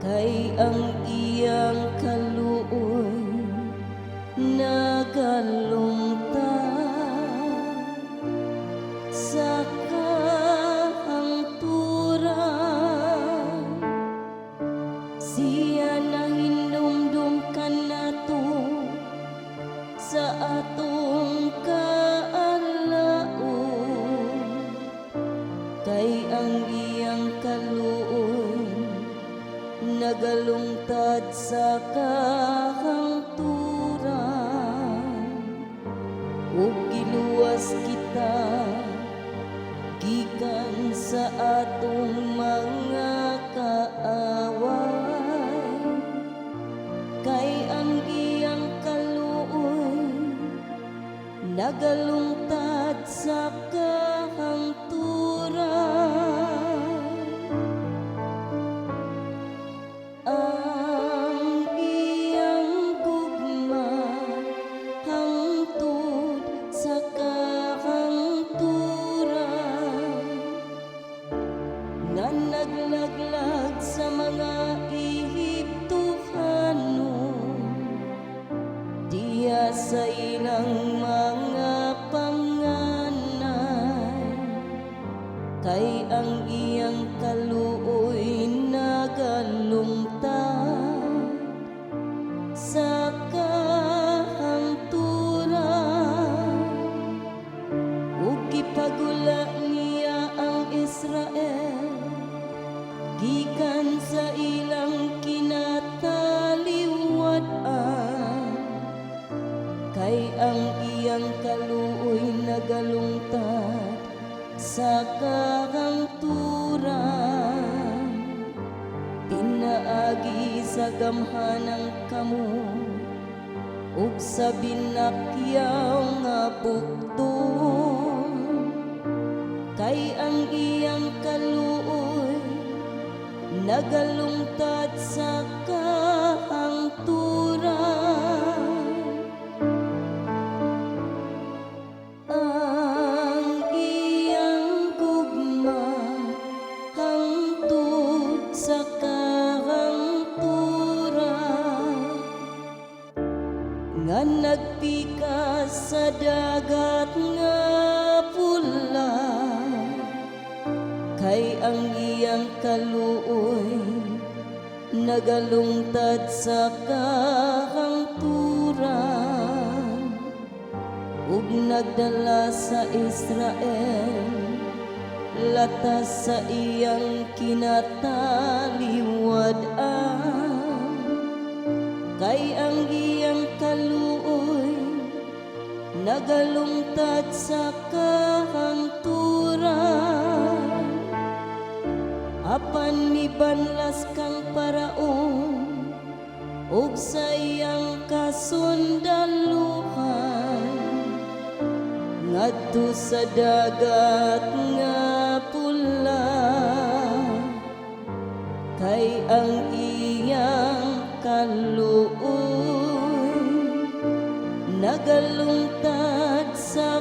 kay ang iyang kaluoy nagalungtad sa kahangturan. Siya na hinumdum kanato sa atong kaalaon, kay ang iyang kaluoy nagalungtad sa kahangturan. Ug giluwas kita gikan sa atong mga kaaway, kay ang iyang kaluoy nagalungtad sa kahangturan. Ang iyang gugma hangtod sa kahangturan, nga naglaglag sa mga Ehiptohano, diya sa ilang mga panganay, kay ang iyang kaluoy nagalungtad sa kahangturan. Ug gipagula niya ang Israel gikan sa ilang kinataliwad-an, kay ang iyang kaluoy nagalungtad sa kahangturan. Pinaagi sa gamhanang kamo ug sa binakyaw nga bukton, kay ang iyang kaluoy nagalungtad sa kahangturan. Ang iyang gugma hangtod sa kahangturan, nga nagpikas sa dagat nga pula, kay ang iyang kaluoy nagalungtad sa kahangturan. Ug nagdala sa Israel latas sa iyang kinataliwad-an, kay ang iyang kaluoy nagalungtad sa kahangturan. Apan mibanlas kang Paraon ug sa iyang kasundaluhan ngadto sa dagat nga pula, kay ang iyang kaluoy nagalungtad sa